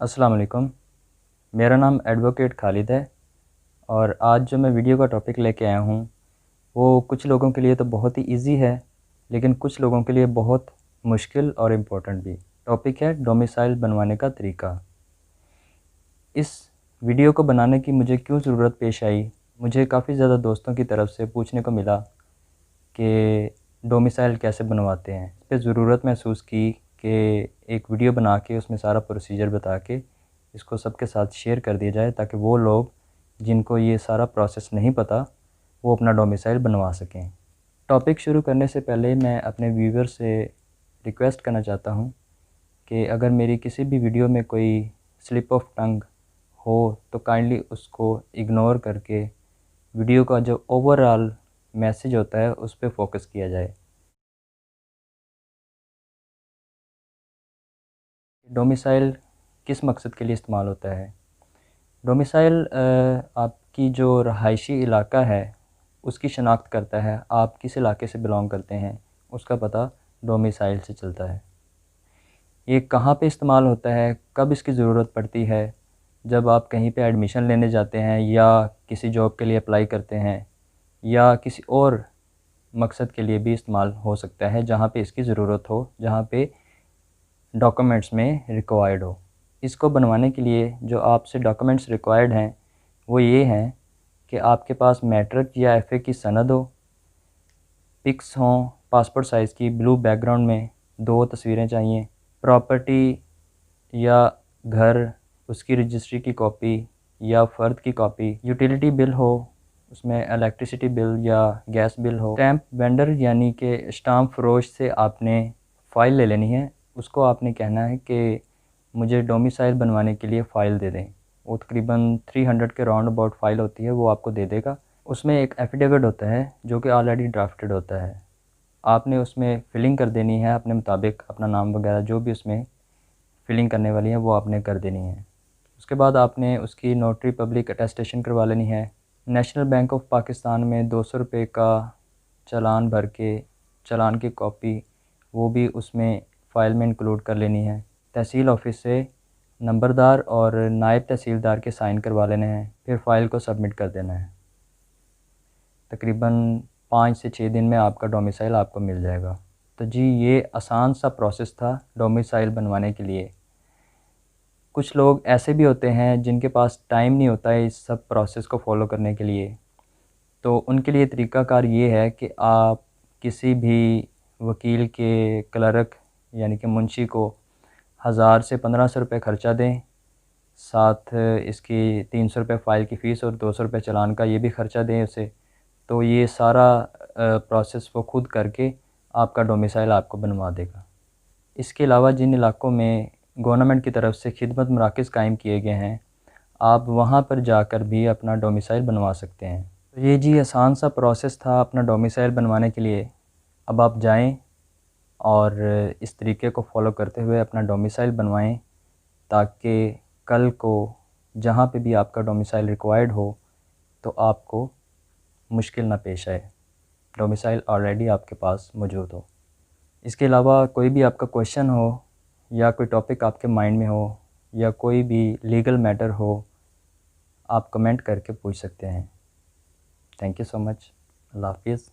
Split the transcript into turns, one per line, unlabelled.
अस्सलाम वालेकुम। मेरा नाम एडवोकेट खालिद है और आज जो मैं वीडियो का टॉपिक लेके आया हूँ वो कुछ लोगों के लिए तो बहुत ही इजी है, लेकिन कुछ लोगों के लिए बहुत मुश्किल और इम्पोर्टेंट भी। टॉपिक है डोमिसाइल बनवाने का तरीका। इस वीडियो को बनाने की मुझे क्यों ज़रूरत पेश आई, मुझे काफ़ी ज़्यादा दोस्तों की तरफ से पूछने को मिला कि डोमिसाइल कैसे बनवाते हैं। इस पर ज़रूरत महसूस की कि एक वीडियो बना के उसमें सारा प्रोसीजर बता के इसको सबके साथ शेयर कर दिया जाए, ताकि वो लोग जिनको ये सारा प्रोसेस नहीं पता वो अपना डोमिसाइल बनवा सकें। टॉपिक शुरू करने से पहले मैं अपने व्यूवर से रिक्वेस्ट करना चाहता हूँ कि अगर मेरी किसी भी वीडियो में कोई स्लिप ऑफ टंग हो तो काइंडली उसको इग्नोर करके वीडियो का जो ओवरऑल मैसेज होता है उस पर फोकस किया जाए। डोमिसाइल किस मकसद के लिए इस्तेमाल होता है? डोमिसाइल आपकी जो रहायशी इलाका है उसकी शनाख्त करता है। आप किस इलाके से बिलोंग करते हैं उसका पता डोमिसाइल से चलता है। ये कहाँ पे इस्तेमाल होता है, कब इसकी ज़रूरत पड़ती है? जब आप कहीं पे एडमिशन लेने जाते हैं या किसी जॉब के लिए अप्लाई करते हैं या किसी और मकसद के लिए भी इस्तेमाल हो सकता है, जहाँ पे इसकी ज़रूरत हो, जहाँ पे डॉक्यूमेंट्स में रिक्वायर्ड हो। इसको बनवाने के लिए जो आपसे डॉक्यूमेंट्स रिक्वायर्ड हैं वो ये हैं कि आपके पास मैट्रिक या एफए की सनद हो, पिक्स हों पासपोर्ट साइज़ की ब्लू बैकग्राउंड में, 2 तस्वीरें चाहिए, प्रॉपर्टी या घर उसकी रजिस्ट्री की कॉपी या फ़र्द की कॉपी, यूटिलिटी बिल हो, उसमें इलेक्ट्रिसिटी बिल या गैस बिल हो, स्टैम्प वेंडर यानी कि स्टाम्प फरोश से आपने फ़ाइल ले लेनी है। उसको आपने कहना है कि मुझे डोमिसाइल बनवाने के लिए फ़ाइल दे दें। वो तकरीबन 300 के राउंड अबाउट फ़ाइल होती है, वो आपको दे देगा। उसमें एक एफिडेविट होता है जो कि ऑलरेडी ड्राफ्टेड होता है। आपने उसमें फ़िलिंग कर देनी है अपने मुताबिक, अपना नाम वगैरह जो भी उसमें फ़िलिंग करने वाली है वो आपने कर देनी है। उसके बाद आपने उसकी नोटरी पब्लिक अटेस्टेशन करवा लेनी है। नेशनल बैंक ऑफ पाकिस्तान में 200 रुपये का चालान भर के, चालान की कॉपी वो भी उसमें फ़ाइल में इंक्लूड कर लेनी है। तहसील ऑफिस से नंबरदार और नायब तहसीलदार के साइन करवा लेने हैं, फिर फ़ाइल को सबमिट कर देना है। तकरीबन 5 से 6 दिन में आपका डोमिसाइल आपको मिल जाएगा। तो जी ये आसान सा प्रोसेस था डोमिसाइल बनवाने के लिए। कुछ लोग ऐसे भी होते हैं जिनके पास टाइम नहीं होता है इस सब प्रोसेस को फॉलो करने के लिए, तो उनके लिए तरीक़ाकार ये है कि आप किसी भी वकील के क्लर्क यानी कि मुंशी को 1000 से 1500 रुपये ख़र्चा दें, साथ इसकी 300 रुपये फ़ाइल की फ़ीस और 200 रुपये चालान का ये भी ख़र्चा दें उसे। तो ये सारा प्रोसेस वो खुद करके आपका डोमिसाइल आपको बनवा देगा। इसके अलावा जिन इलाक़ों में गवर्नमेंट की तरफ से खिदमत मराकज़ कायम किए गए हैं, आप वहाँ पर जाकर भी अपना डोमिसाइल बनवा सकते हैं। तो ये जी आसान सा प्रोसेस था अपना डोमिसाइल बनवाने के लिए। अब आप जाएँ और इस तरीके को फ़ॉलो करते हुए अपना डोमिसाइल बनवाएँ, ताकि कल को जहाँ पे भी आपका डोमिसाइल रिक्वायर्ड हो तो आपको मुश्किल ना पेश आए, डोमिसाइल ऑलरेडी आपके पास मौजूद हो। इसके अलावा कोई भी आपका क्वेश्चन हो या कोई टॉपिक आपके माइंड में हो या कोई भी लीगल मैटर हो, आप कमेंट करके पूछ सकते हैं। Thank you so much. अल्लाह हाफ़िज़।